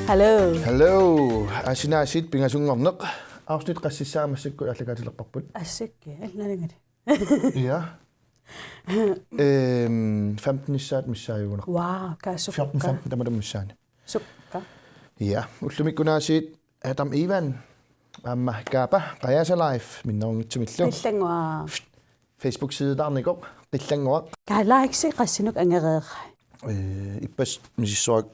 Hello. Asinaasit pingasungorneq. Afsnit qassissaamassakku allakaatilerparput. Assikki allanangani. Ja. 15 issaat missaajuguneq. Wow, kaasukka. 14 tamadam missaani. Sukka. Ja, ullumikkunaasiit atam Ivan. Amma kaapa qayasa live minnerungitsimillu. Qillangua. Facebook side darnikoq qillangua. Kalaiksi qassinuk angereeqa. Ippas misissuak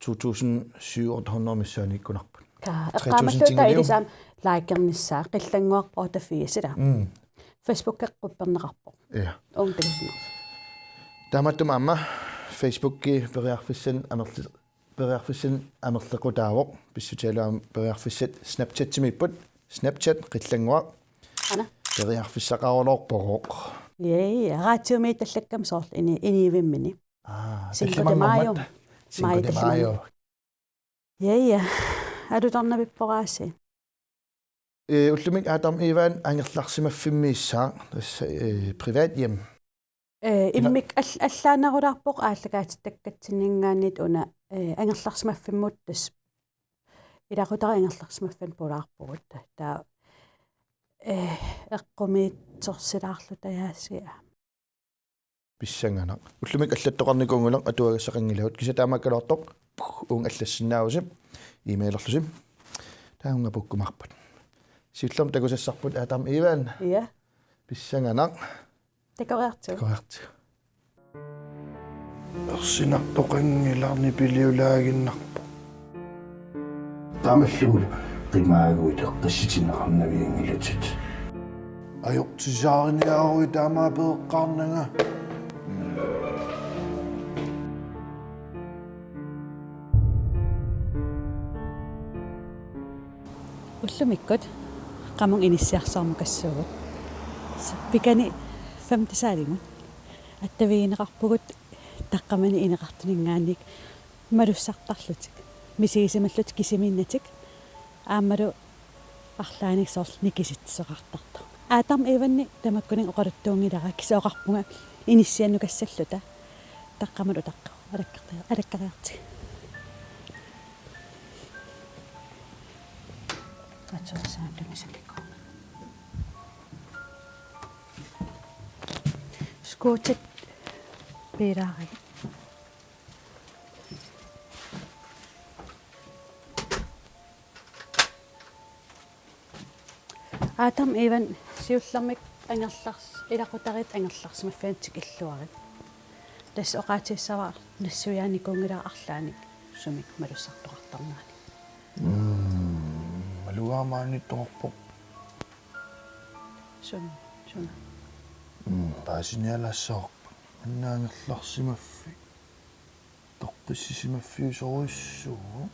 2700 missaanikkunarput. Qaamallutta ilisam likeernissaa qillanguaq otafiisila. Facebook eqqupperneqarpo. Ja. Ongtilusners. Tamattum amma Facebookki periarfissan amerlequtaavoq pissutialaam periarfissat Snapchat-simipput Snapchat qillanguaq. Ana. Periarfissaqaruloorpoq. Jee, raatiumi tallakkam soorl iniivimmini. Cinco de Mayo. Cinco de Mayo. Jee, adutarnavipporaasi. Ullumik atam Ivan angerlarsimaffimissaa tas privathjem. Immik allaanarulaarpoq aallakaatittakkatsinningaannit una angerlarsimaffimut tas ilaqutara angerlarsimaffan pulaarpugut taa eqqumiitsorsilaarlu tajaassia. Pissanganaq. Ullumik allattoqarnikungulaq atuagassaqangilagut kisataamakkalortoq uung allassinnaavusip emailorlusim taunga pukkumarpat. Siullorm takusassarput atam Ivan. Ja. Pissanganaq. Dekorertu. Korrekt. Ersinartoqangilarni piliulaaginnarpo. Taamallugul qimaaguit eqqissitineqarnaviangilutit. Ajortisaariniarui taamaapeeqqaarnanga. Ullumikkut qamung inissiarsaarmukassuugut. Pikani 5 saalimat. Attaviineqarpugut taqqamani ineqartuningaannik malussartarlutik. Misiisimallut kisiminnatik. Aammalu арлааник сорл никиситсеқартарта. Аатарм иванни тамаккунин оқалуттуунгилара кисеоқарпунга иниссианнукассаллута. Таққамалу таққа алаккариарти. Атсоосаамтумисаликко. Скотет пираари. Atam Ivan siullermik angerlars ilaqutarit angerlarsmaffaansik illuarit. Tas oqaatiissava nassuyaanikunngila arlaanik sumik malussartoqartarnaani. Maluaamaanittoqarpoq. Sum. Paasinialassaqarpa. Annaangerlarsimaffi. Toqqissisimafiusoruissuu.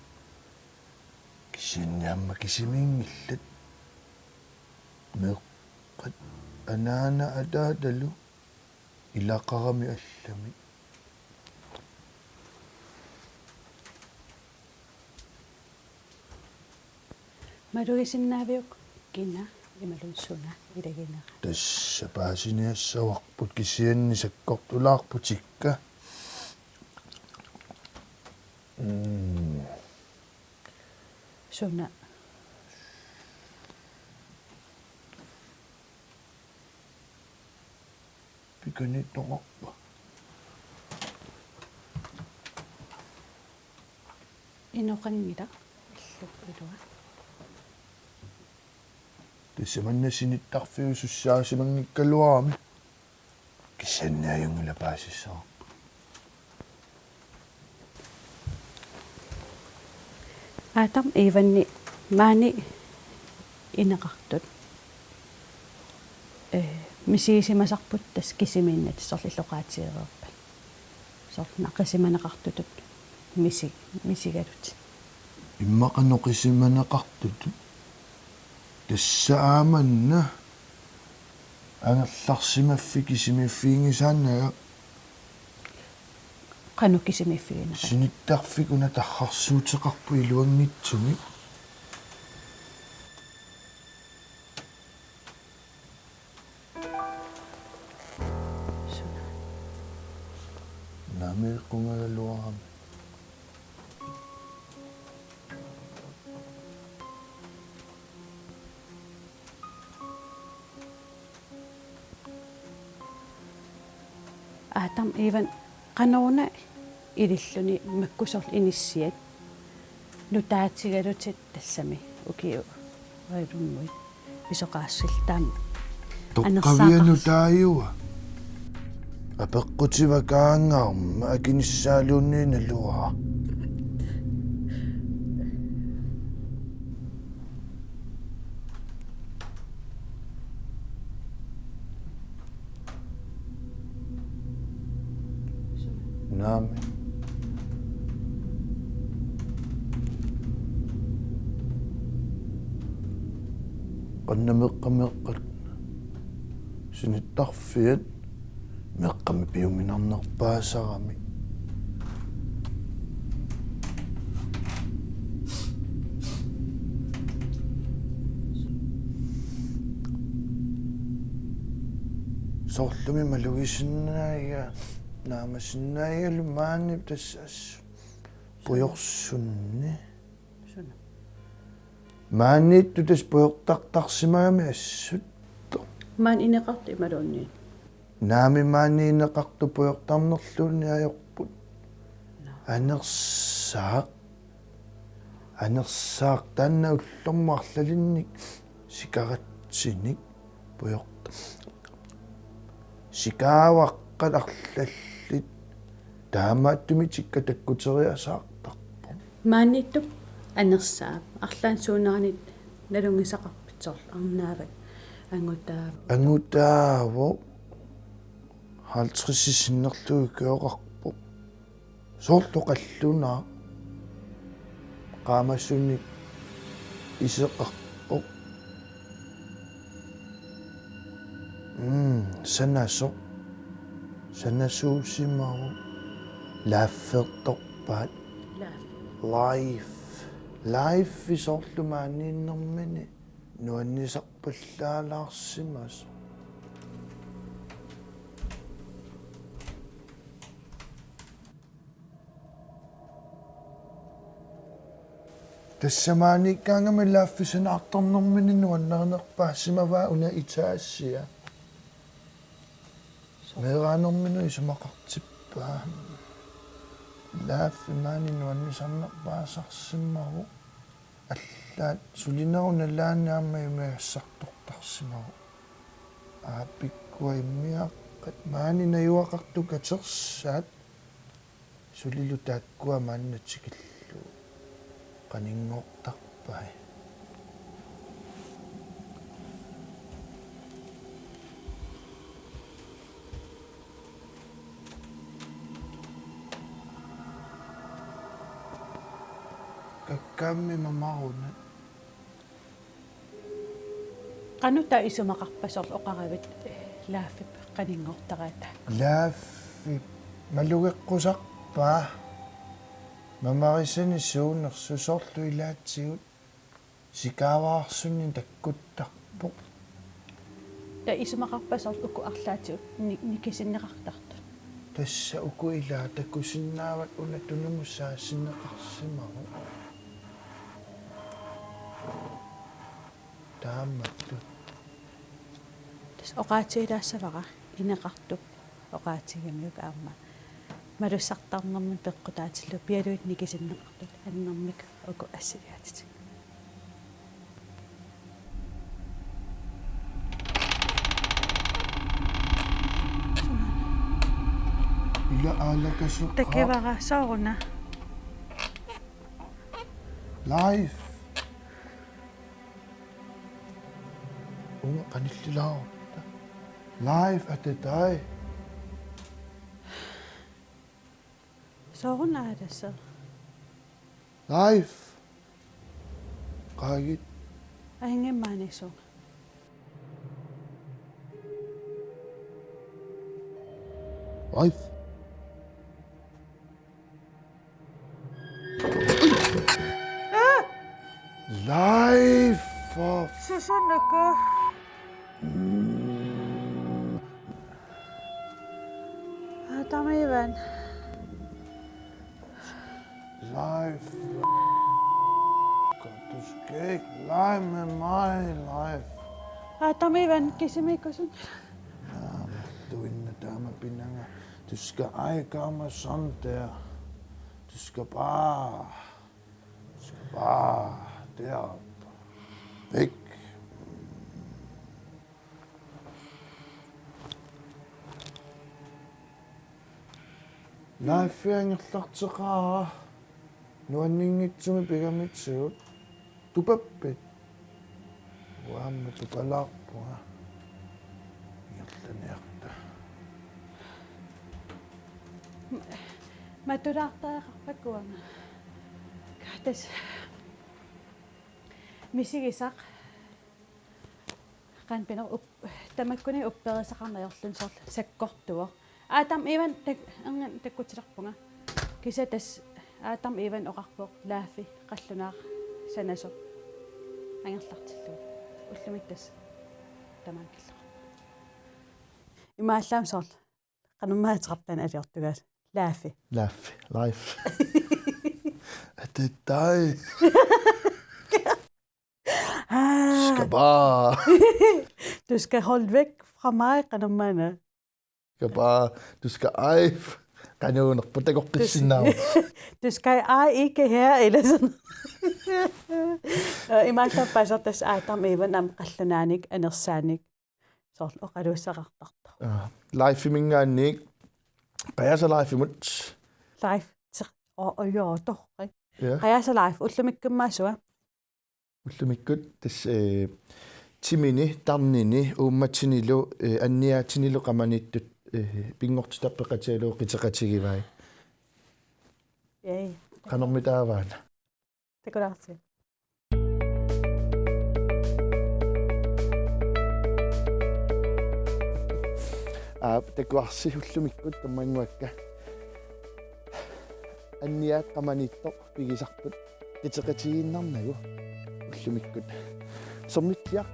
Kisinnyaamma kisimingillat. Meqqat anaana ataatalu ilaqarami allami. Maluisinnaviuk kinna imalunssuna ilagina. Tassa paasiniassavaqput kisiannisakkortulaarputikka. Suna. Pikanittoqarpa. Inoqangila illupilua. Tassamannasinittарфиусуссаасимангиккалуарами кисаннааюнгила паасиссаа. Atam Ivanni maani ineqartut. Misiisimasarput tas kisiminnat sorlilloqaatigereerpa. Sornaqisimaneqartutut misigalut. Immaqanoqisimaneqartut. Tassaamanna angerlarsimaffi kisimiffiingisaannaga Qanu kisimiffiina. sinittarfikuna tarrarsuuteqarpu iluangitsumi. Nameeqqungaluarami. там иван канаруна илиллуни маккусорл иниссиат нутаатигалутит тассами укиу вайруммуит писоқаассил таама тоққавиану тааюа апеққутива каангаарма акиниссаалуунниина луара наами qannamеққамеққат синиттарфиат меққами пиуминарнерпаасарами соорлуми малугисиннаига наамасиннаигалу мааннип тассаас пуйорсунни суна мааннитту тас пуйортартарсимагами ассутто маан инеқарт ималуунни наами маанниинеқарту пуйортарнерлуунни аёрпут анерсаақ таанна уллормаарлалинник сикаратсиник пуйорта сикааваққат арлаллит таамааттуми тикка таккутериасаартарпо маанниттуп анерсаа арлаан суунеранит налунгисақарпитсорл арнаавак ангутааво халтрисисиннерлуи кеоқарпо соорлоқаллунаа qaamassунник исеқарпо санасуусимару лаафферторпаат life исоорлумааннииннэрмини нуаннисарпаллаалаарсимас тассамааниккаангами лааффисанаартарнэрмини нуаннернерпаассимаваа уна итаассиа мераанэрмину исумақартиппаа лааффимаани нуаннисарнерпаасарсиммару аллаат сулинеруна лаанаама имаассартортарсимару ааппиккуа иммиаққат маани наюақарту катерсаат сулилу тааккуа мааннатикиллу qaninngortarpai kakkammi mamaruna qanuta isumaqarpasorl oqaravit laaffip qaninngortaraata laaffi malugeqqusarpaa мамарисани суунерсусоорлу илаатсигут сикааваарсунни таккуттарпо та исумақарпасорл уку арлаатиут никисиннеқартарту тасса уку илаа таккусиннаават уна тунумуссаассиннеқарсимару тааматту тас оqaатигилаассавара инеқартуп оqaатигамиук аама малуссартарнэрмун пеққутаатиллу пиалуит никисиннеқартут аннэрмик уку ассилиатит ила аалакасу такевара сауруна life унга каниллилаа life at the die сауруна аласса life qagit ангеммаанису life life of сусуннака тамаиван life got to skate life in my life тамаиван кисимиккусун tuinna taama pinanga Du skal ej gøre mig sådan der. Du skal bare derop. Væk. Nej, føringen lagtseraa. Nu er ningitsumi pigamitsuut. Tupappit. Waamme tupalappua. Jotlenerta. Ma tudaqtaaqarpakuanga. Katas. Misigisaq. Qanpina up tamakkuni upperisaqarnajorlun sorl sakkortuor. Aatam ivan angan takkutilarpunga. Kisatas aatam ivan oqarpoq laafi qallunaaq sanaso. Angerlartillu. Ullumittas tamaakilla. Imaallaam sorl. Qanummaatiqartan aliortugaas. Laafi. Life. Er det dig? Skal bare. Du skal holde væk fra mig, Qanummaana. Du skal ej. Kanuun på det går på sin navn. Du skal ej ikke her, eller sådan. Imaallaam pasartas aatam ivan am qallunaanik anersaanik. Sorl oqaluussaqartarta. Life mingaannik. Qayasa life muts. Live. Jo, torri. Ja. Qayasa live. Ullumikkummaasua. Ullumikkut tas timini tarnini uummatinilu anniaatinilu qamanittut pingortutappeqatialu qiteqatigivai. Yay. Qanormitaavaana. Takularsi. Takuarsi ullumikkut tammanguakka. Anniaat qamanittoq pigisarput qiteqatiginnarnagu ullumikkut. Sormittiaq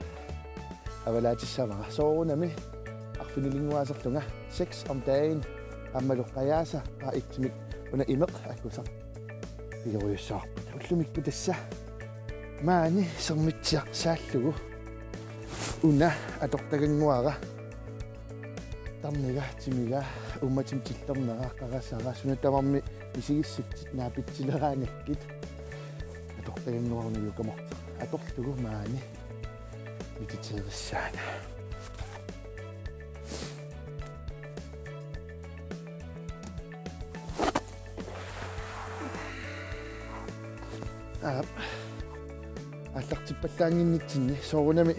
avalaatissavara soorunami arfinilinguaserlunga 6 om dagen ammaluqqajaasa qaittimik una imeq akkusar pigeruissaarput ullumikkut tassa maani sormittiaq saallugu una atortaganguara tarniga timiga ummatim tillerneqa qarasara sunatamarmi misigissuttit naapitsileraangakkit atortaganguarnigu kamorta atorlugu maani mititeerissaana аллартиппаллаангиннитсинни соорунами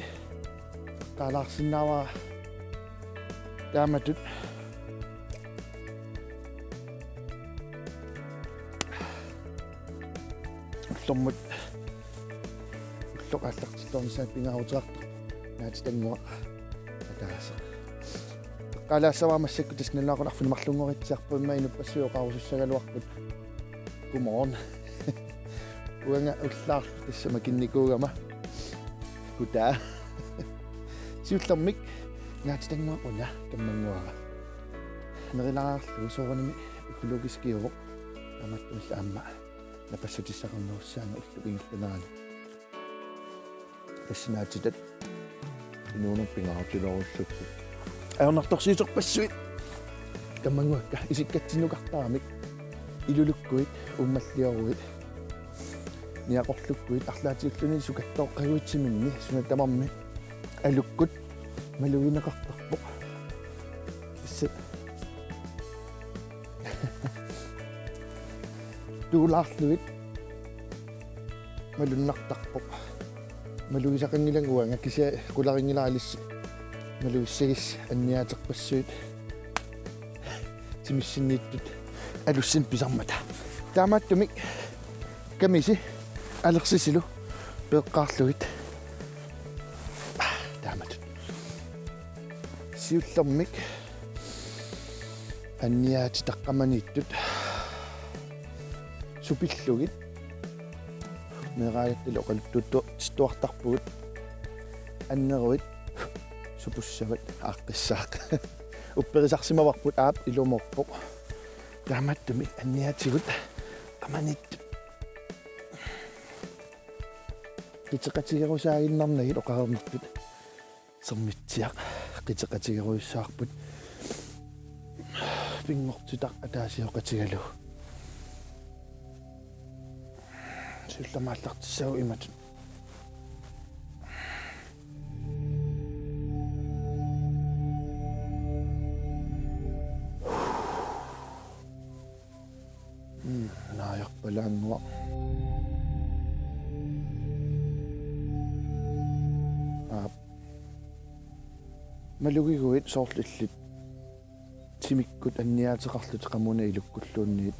таалаарсиннааваа тааматут уллормут уллоқ аллартиллорнисаа пингаарутеқартар наатитангуа атааса қалаассаваамассакку тасналаақун арфинамарлунгоритсиарпуимма инуппассуоқарусуссагалуарпут гуморн уанга уллаар тассама кинникуугама кутаа сиуллэрмик наатитангуа уна каммангуара нерилаарлу соорними экологискиуво аматтулла амма напассутиссақарнеруссаана уллугингилланаани тассинаатитат инуунер пингаартилоруллукку аернарторсиитерпассуит каммангуакка исиккатсинукартарамик илулуккуит уммаллиоруит ниақорлуккуит арлаатиуллуни сукаттооққагуитсиминни сунатамарми алуккут малуинеқартарпоқ иссат туулаарлуит малуннартарпоқ малуисақангилагуанга кися куларингилаалисс малуиссагис анниаатерпассуит тимиссиннииттут алуссин писармата таамааттумик камиси алерсисилу пеэққаарлугит таамат сиуллэрмик анниаати таққаманииттут супиллугит мерааяттил оқалуттутто стуартарпугут аннеруит супуссават ааққиссаақ упперисарсимаварпут аап илуморпоқ тааматтумик анниаатигут qamanittut qiteqatigerusaaginnarnagit oqarernertut sermitsiaq qiteqatigeruissaarput пингортитақ атаасиоқатигалу сулламааллартиссагу иматун нааяқпалаангуа малугигуит соорлиллит тимиккут анниаатеқарлут қамуна илуккуллуунниит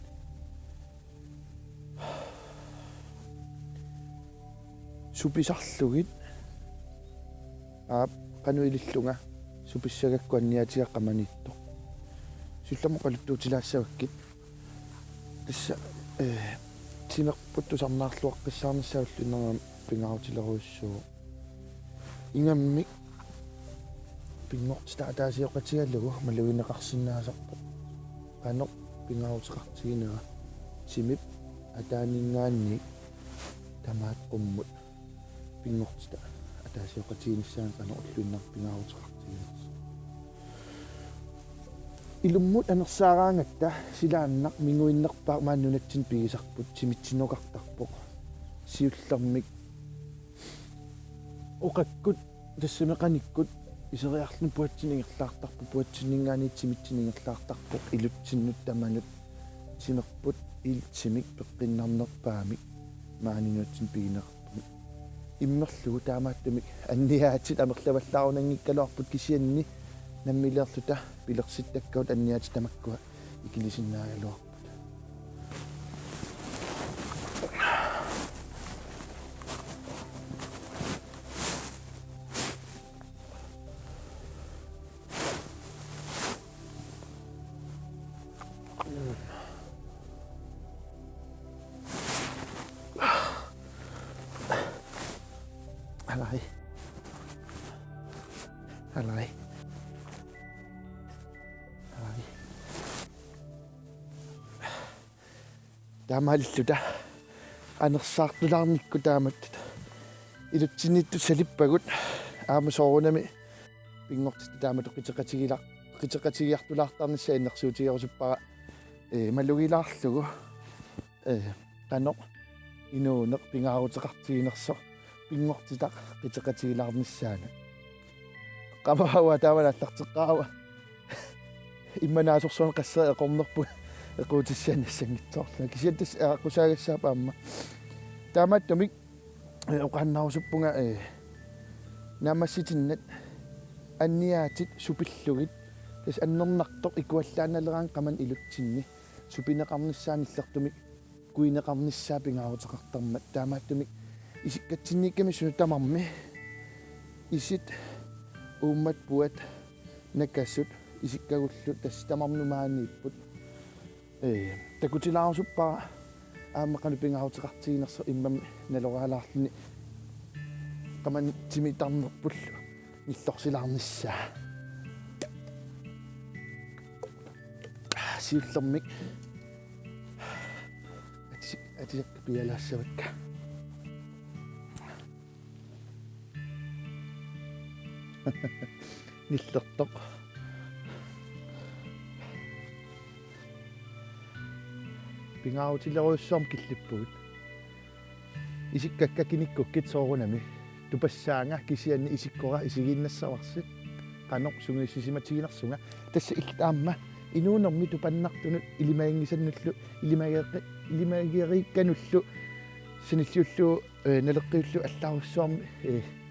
суписарлугит кануилиллунга суписсагакку анниатиаққаманитто сулламоқалуттуутилаассаваккит тасса тимерпуттусарнаарлуаққиссаарниссауллуннерам пингаарутилеруйссуу ингаммик пингортита атаасиоқатигаллугу малуинеқарсинаасарпо канеқ пингаарутеқартигинера тимип атаанингаанни тамаат қуммут пингортита атаасиоқатигиниссаан канеқ уллуиннар пингаарутеқартигинерс илуммут анерсаараангатта силааннақ мингуиннерпаа мааннунатсин пигисарпут тимитсинокартарпоқ сиуллермик оқаккут тассамеқаниккут исериарлун пуатсинингерлаартарпу пуатсинингаани тимитсинингерлаартарпоқ илутсиннут таманут симерпут илтимик пеққиннарнерпаамик маанинуатсин пигинеқарпут иммерлугу таамааттумик анниаатит амерлаваллаарунангиккалуарпут кисианни наммилерлута пилерситтаккаут анниаати тамаккуа икилисиннаагалуарпут Alai. Таамааллута анерсаартулаарникку тааматтут илутсиннитту салиппагут аамасоорунами пингортит таамату қитеқатигиартулаартарнissaа иннерсуутигерусуппара малугилаарлугу канеқ инуунеқ пингаарутеқартигинерсо пингортитақ қитеқатигилаарнissaана qamaawa taamanaallартеққарава имманаасорсуан qassаа эқорнерпу эқуутиссаанассангитсоорлу кисиаттас қусаагассаапаама таамааттумик оқаннарусуппунга наамасситиннат анниаатит супиллугит тас аннернартоқ икуаллааналераан qamан илутсинни супинеқарниссааниллертумик куинеқарниссаа пингаарутеқартармат таамааттумик исиккатсинникками сунутамарми исит ууммат пуат накассут исиккагуллут тассамарнумааннииппут такутилаарусуппара ааммақану пингаарутеқартигинерсо иммам налораалаарлуни qamан тимитарнерпуллу ниллорсилаарниссаа сиуллермик атисакка пиалаассавакка ниллертоқ пингаарутилеруйссуарм киллиппугут исиккаккакиниккуккит соорунами тупассаанга кисианни исиккора исигиннассаварсит qanoq sungiissisimatигинерсунга тасса иллаамма инуунерми тупаннартунут илимаингисаннуллу илимагериккануллу синиллиуллу налеққиуллу аллааруссуарми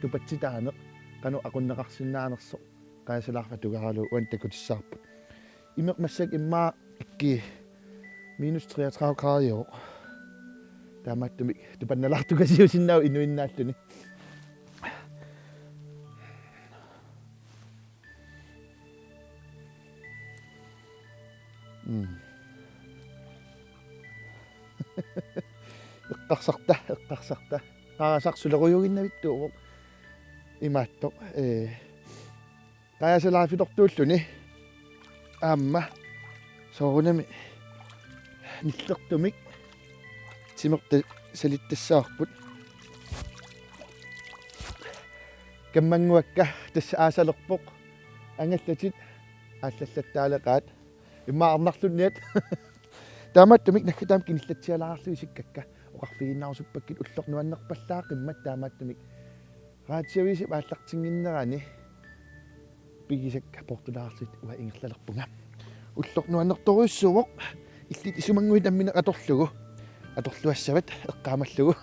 тупатситаанеқ qanu aqunneqarsinnaanерсо qaasalaarfa tugaraalu uantakutissаарput imeq massak immaa ikki -33 grader taamaattumik tupannalaartukasiusinnau inuinnaalluni eqqarsarta qaasarsulerujuginnavittuuvoq imaattoq qaasalaafilortuulluni aamma soorunami nillertumik simerta salittassаарput kammanguakka tassa aasalerpoq angallatit aallallataalaqaat иммаарнарлунниат таамааттумик наггатаам киниллатсиалаарсуисиккакка оқарфигиннаарсуппаккит уллорнуаннерпаллаақиммат таамааттумик раатсиависи пааллартингиннерани пигисакка портулаарсит уа ингерлалерпунга уллорнуаннерторуйссувоқ иллит исумангуи таммина аторлугу аторлуассават эққаамаллугу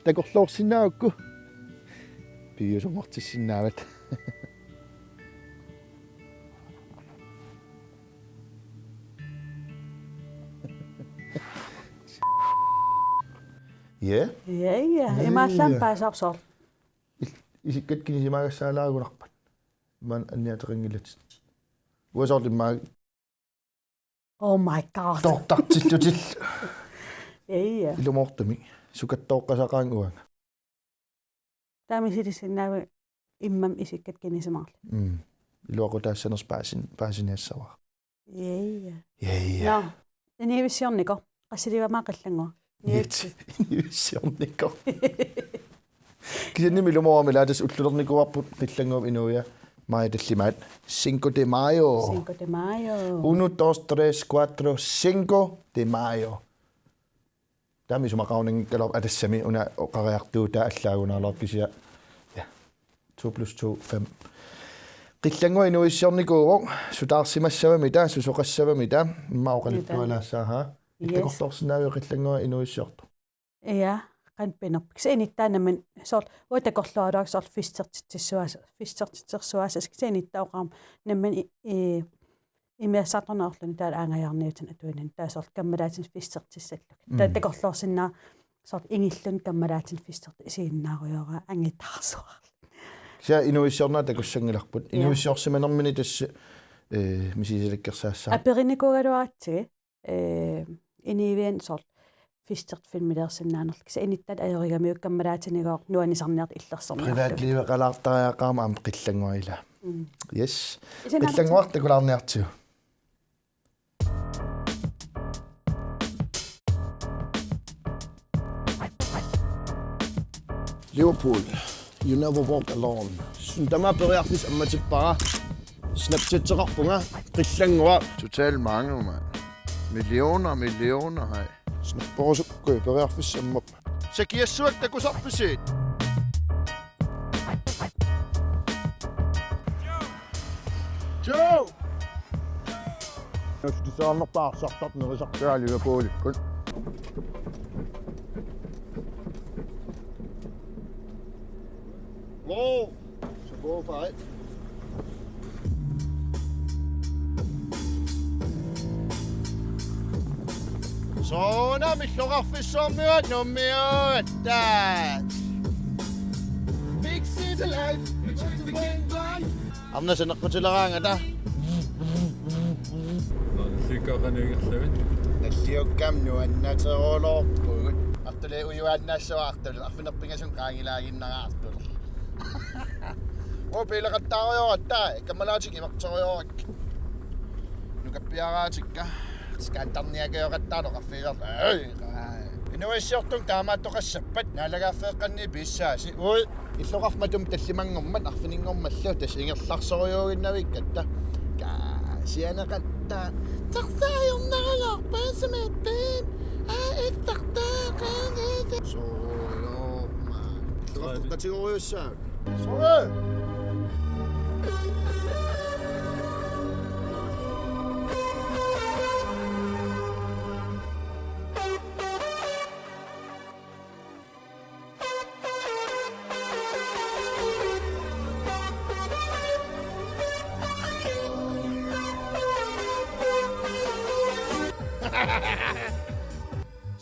такорлоорсинаагукку пиусумортиссиннаават Ja, имааллаам паасаарсоор. Исиккат кинисимаагассаалаагунарпат. Ман анниатерингилат. Уасоорлиммаа. Oh my god. Тортартиллутил. Ja. Илумортами сукаттооққасақаангуанга. Таамисилиссиннаавы иммам исиккат кинисимаарли. Илуақутаассанерс паасиниассаваа. Ja. Ja. No, инивиссиорнико qassiливамаа qallangua. Инивиссиорнико. Кисинними илумоорами лаатас уллулерникуарпут qillangуам инуя май таллимаат 5 de mayo. 5 de mayo. 1 2 3 4 5 de mayo. Tami sumaqauningkalor atassami una oqariartuuta allaagunaarlor kisia. Ja. 2 + 2 5. Qillangua inuissiornikuuvoq sutaarsimassavami taa susoqassavami taa immaoqalippualaassaaha. Ittakorlorsinaavi qillangua inuissiortu. Ja, qanpinerp. Kisainittaanaman sort uatakorlualuak sort fissertitsuasas kisainittaoqaam namman имиассаарнернерлуни таала аангаярниутан атуинан таасорт каммалаатин фистерtissalluk таатакорлоорсиннаа сорт ингиллун каммалаатин фистерт исигиннааруйора ангиттаарсуарла ся инуиссиорнаа такуссангиларпут инуиссиорсиманермини тасса мисисилаккерсаассаа апериникугалуаатсиги инивиан сорт фистert филмилерсиннаанерлу киса иниттат аёригамиук каммалаатинигоор нуанисарниарт иллерсернаа приватлива қалаартариақаама ам qillangуила yes qillangуарта кулаарниартиу Liverpool, you never walk alone. Sundama periartis ammatipara. Snapchat-eqarpunga qillangua total mange man. Millioner hai. Snapporusukku periartis ammap. Sakiassuak takusarpisit. Joe. Jos du saarnerpaarsartart nerisartua Liverpool. Lov. Så gå for et. Såna mitlorarfissormuat nummiut. Big city life. Amna saneqqutileranga ta. Sikkaaqanigerlavit. Nalliukkam nuannateruulorpugut. Artuli uyuannaassuartul arfinerpingasun qaangilaaginnaraartul. Piilaqattaariorata kammalaatik imartoriorek. Nukappiaraatikka skantarniageoqattaalo qaffiilerla. Inuissiortung taamaattoqassappat naalagaafeeqqanni pissaasi. Ui illoqarmatum tallimangormat arfiningormallu tas ingerlarsoriuginnavikkatta. Kaasianeqatta tarsaajornaralaarpaasameettiin. Iftartaaqaangita. Soorma. Illoqarqatigoriussaa. Sorry.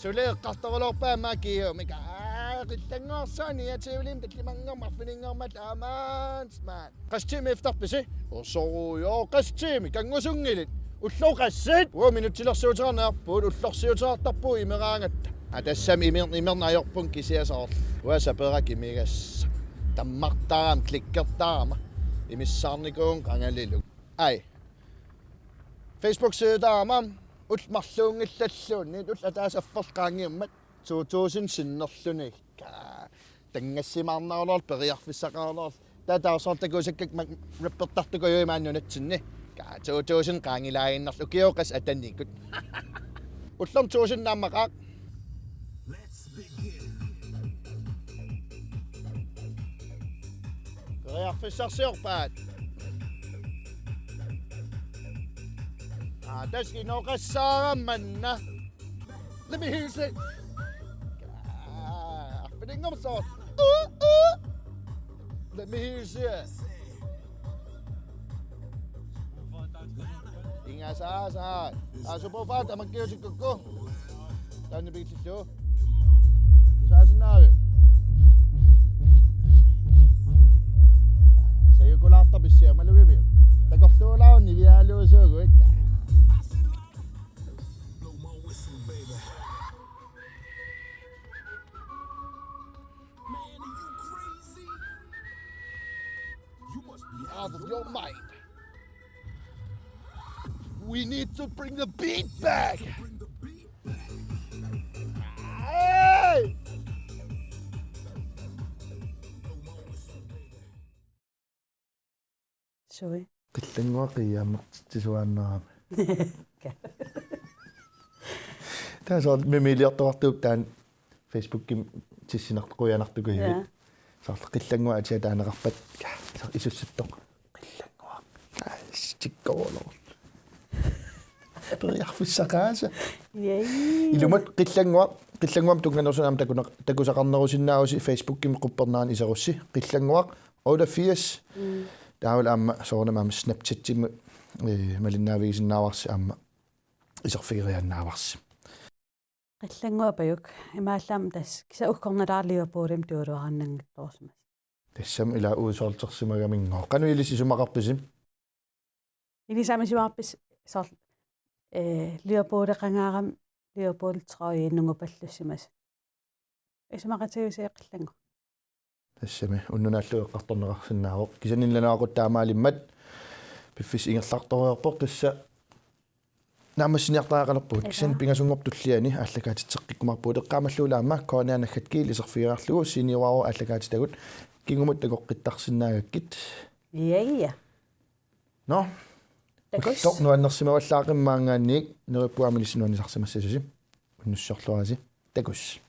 Suleeqqartorulorpaa maakiu mika qillangorsaani atiulim tallimangormarfiningormat aamansmaan qastimi iftarpisi orsoruyo qastimi kangusungilit ulloqassit minutsilersuuternerpuut ullorsiuterartarpuu imeraangatta atassami imernaajorpun kisiasaarl uasaperaki migassa tammartaram klikkertaarama imissaarnikuun qangaliluk ai Facebook sidaamam ulmarluungillalluunni ataasaffalqaangiummat 2000 sinnerluni tangassimaarnaarlor periarfissaqaarlor taataasortakuusakkak repertartukujuimaannunatsinni 2000 qaangilaainnarlu kioqas atannikut ullorm 1000 naamaqaaq Qeriarfissarsiorpaat taskinoqassaarammanna Let me hear you say arpiningorsoor Let me hear you say it. Inga saa. Supofaat amakkiusikkukku. Tanne biitsillu. Saasinaavi. Sayukulaarta bissiamalugivi. Takorluulaunni viaaluusuuguit. Out of your mind. We need to bring the beat back. Hey! Sorry. Qillanguaqiyaammertisuaanneraam. Taasa mimiliartortuup taan Facebookim tissinartuquyanartuku hivi. Ja. Saarla qillangua atiataaneqarpat isussuttoq qillangua. Tikkoorlor. Periarfissaqaasa. Yay. Ilumat qillanguam tunganersunaam takusaqarnerusinnaarusi Facebookim quppernaani iserussi qillanguaq 88 taawal aamma soornamaam Snapchat-timmu malinnaavigisinnaavарси аама исерфигерианнааварси qillanguapayuk imaallaam tas kisa ukkornalaarliuapuulim tuuluaranнангитторсимас тассам ила уусоортерсимагамингоо кануилиси сумақарписим илисамисуарпис соор лиапуулеқангаарам лиапуултераииннугупаллуссимас исумақатигусиа qillangu тассами уннунааллуэққарторнеқарсинаавоқ кисанилланаақут таамаалиммат пиффис ингерларториорпор тасса наамассиниартаақалерпут кисан пингасунгортуллиани аллакаатитсеққиккумарпут эққаамаллуулаама коанианаггат киил исерфигеарлугу синиуаро аллакаатитагут кингумут такоққиттарсинаагаккит яя но такос торнуаннерсимаваллаақиммаангаанниик нериппуамилиссинуанисарсимассасуси уннуссорлуараси такус